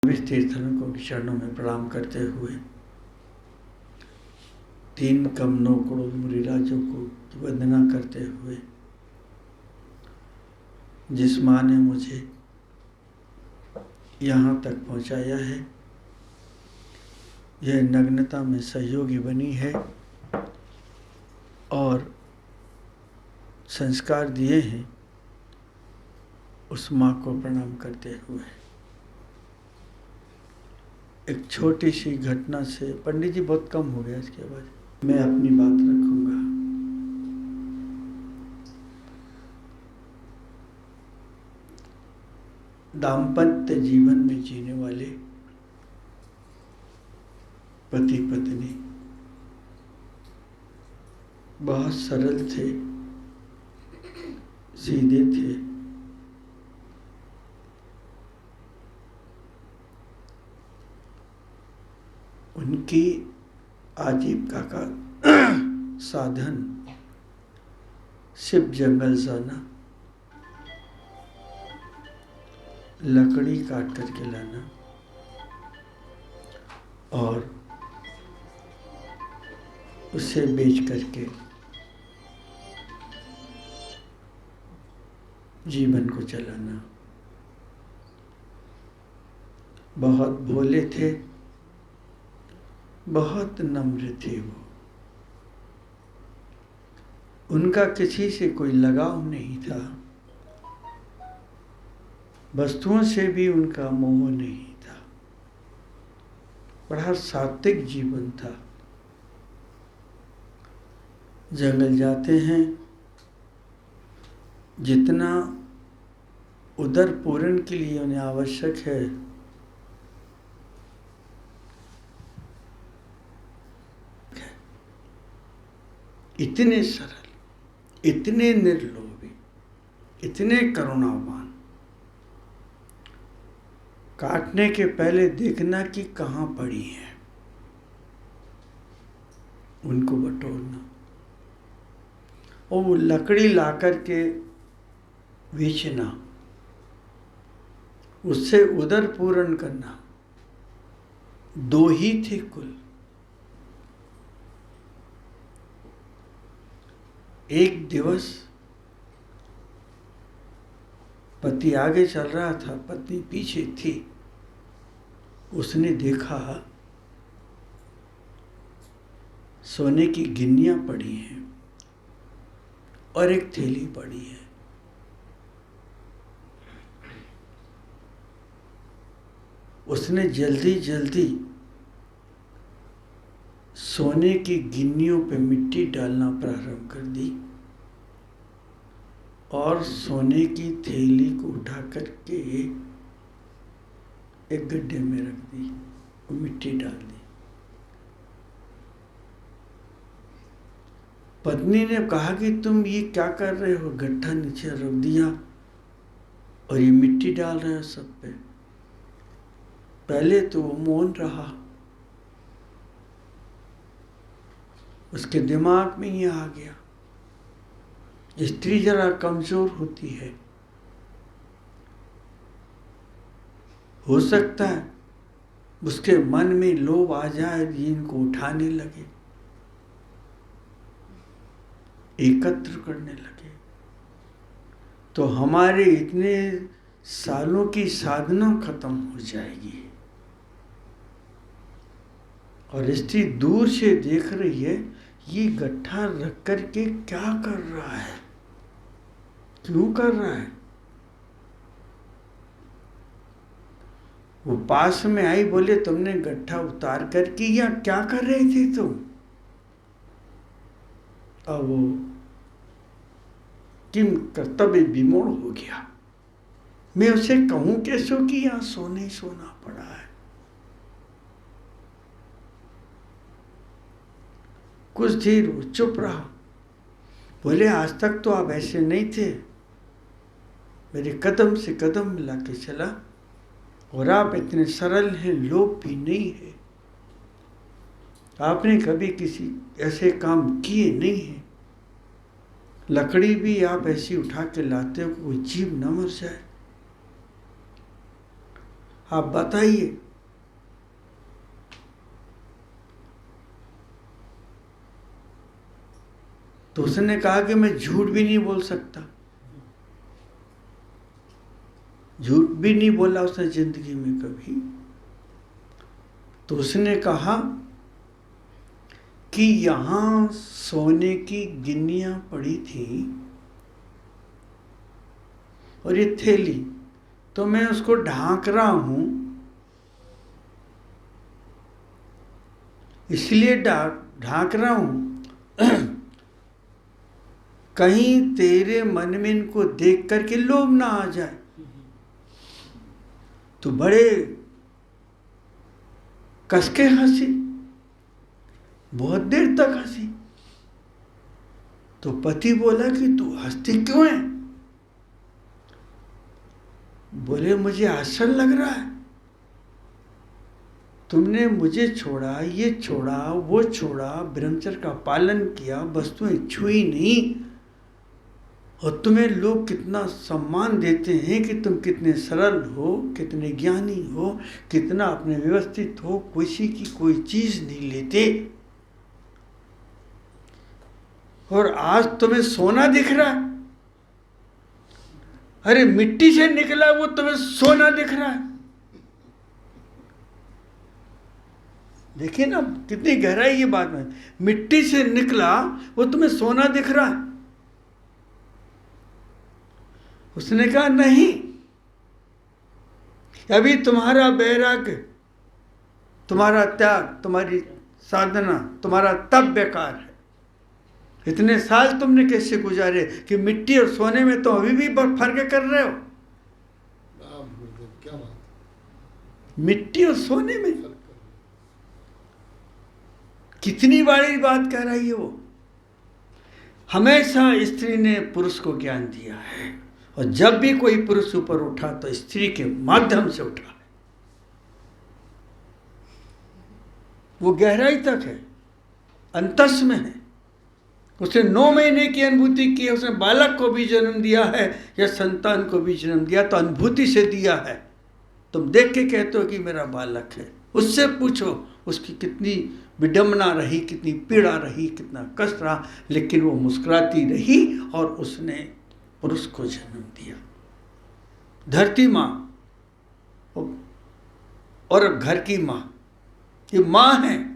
तीर्थंकरों के चरणों में प्रणाम करते हुए 3 करोड़ मुरीराजों को वंदना करते हुए, जिस माँ ने मुझे यहाँ तक पहुँचाया है, यह नग्नता में सहयोगी बनी है और संस्कार दिए हैं, उस माँ को प्रणाम करते हुए एक छोटी सी घटना से, पंडित जी बहुत कम हो गया, इसके बाद मैं अपनी बात रखूंगा। दाम्पत्य जीवन में जीने वाले पति पत्नी बहुत सरल थे, सीधे थे। उनकी आजीविका का साधन सिर्फ जंगल जाना, लकड़ी काट करके लाना और उसे बेच करके जीवन को चलाना। बहुत भोले थे, बहुत नम्र थे वो। उनका किसी से कोई लगाव नहीं था, वस्तुओं से भी उनका मोह नहीं था। बड़ा सात्विक जीवन था। जंगल जाते हैं, जितना उदर पूरण के लिए उन्हें आवश्यक है, इतने सरल, इतने निर्लोभी, इतने करुणावान। काटने के पहले देखना कि कहाँ पड़ी है, उनको बटोरना और वो लकड़ी ला करके बेचना, उससे उदर पूर्ण करना। 2 ही थे कुल। एक दिवस पति आगे चल रहा था, पत्नी पीछे थी। उसने देखा सोने की गिन्नियां पड़ी हैं और एक थैली पड़ी है। उसने जल्दी जल्दी सोने की गिन्नियों पे मिट्टी डालना प्रारंभ कर दी और सोने की थैली को उठा करके एक गड्ढे में रख दी और मिट्टी डाल दी। पत्नी ने कहा कि तुम ये क्या कर रहे हो? गड्ढा नीचे रख दिया और ये मिट्टी डाल रहे हो सब पे। पहले तो वो मौन रहा, उसके दिमाग में ये आ गया। स्त्री जरा कमजोर होती है, हो सकता है उसके मन में लोभ आ जाए, इनको उठाने लगे, एकत्र करने लगे, तो हमारे इतने सालों की साधना खत्म हो जाएगी। और स्त्री दूर से देख रही है, ये गट्ठा रख करके क्या कर रहा है, क्यों कर रहा है। वो पास में आई, बोले तुमने गट्ठा उतार करके या क्या कर रहे थे तुम? अब वो किम कर्तव्य विमोड़ हो गया। मैं उसे कहूं कैसे कि यहाँ सोने ही सोना पड़ा है। कुछ देर वो चुप रहा। बोले आज तक तो आप ऐसे नहीं थे, मेरे कदम से कदम मिला के चला और आप इतने सरल हैं, लोभ भी नहीं है। आपने कभी किसी ऐसे काम किए नहीं हैं। लकड़ी भी आप ऐसी उठा के लाते हो, कोई जीव न मर जाए। आप बताइए। तो उसने कहा कि मैं झूठ भी नहीं बोल सकता। झूठ भी नहीं बोला उसने जिंदगी में कभी। तो उसने कहा कि यहां सोने की गिन्नियां पड़ी थी और ये थैली, तो मैं उसको ढांक रहा हूं, इसलिए ढांक रहा हूं कहीं तेरे मन में इनको देख करके लोभ ना आ जाए। तो बड़े कसके हंसी, बहुत देर तक हंसी। तो पति बोला कि तू हंसती क्यों है? बोले मुझे आश्चर्य लग रहा है, तुमने मुझे छोड़ा, ये छोड़ा, वो छोड़ा, ब्रह्मचर्य का पालन किया, वस्तुएं छुई नहीं, और तुम्हें लोग कितना सम्मान देते हैं कि तुम कितने सरल हो, कितने ज्ञानी हो, कितना अपने व्यवस्थित हो, किसी की कोई चीज नहीं लेते। और आज तुम्हें सोना दिख रहा है। अरे मिट्टी से निकला वो तुम्हें सोना दिख रहा है। देखिए ना कितनी गहराई ये बात में। मिट्टी से निकला वो तुम्हें सोना दिख रहा है। उसने कहा नहीं, अभी तुम्हारा वैराग्य, तुम्हारा त्याग, तुम्हारी साधना, तुम्हारा तप बेकार है। इतने साल तुमने कैसे गुजारे कि मिट्टी और सोने में तो अभी भी फर्क कर रहे हो। क्या बात, मिट्टी और सोने में कितनी बड़ी बात कह रही है वो। हमेशा स्त्री ने पुरुष को ज्ञान दिया है, और जब भी कोई पुरुष ऊपर उठा तो स्त्री के माध्यम से उठा है। वो गहराई तक है, अंतस में है। उसने 9 महीने की अनुभूति की है। उसने बालक को भी जन्म दिया है या संतान को भी जन्म दिया तो अनुभूति से दिया है। तुम देख के कहते हो कि मेरा बालक है, उससे पूछो उसकी कितनी विडंबना रही, कितनी पीड़ा रही, कितना कष्ट रहा, लेकिन वो मुस्कुराती रही और उसने पुरुष को जन्म दिया। धरती माँ और घर की माँ, ये माँ है।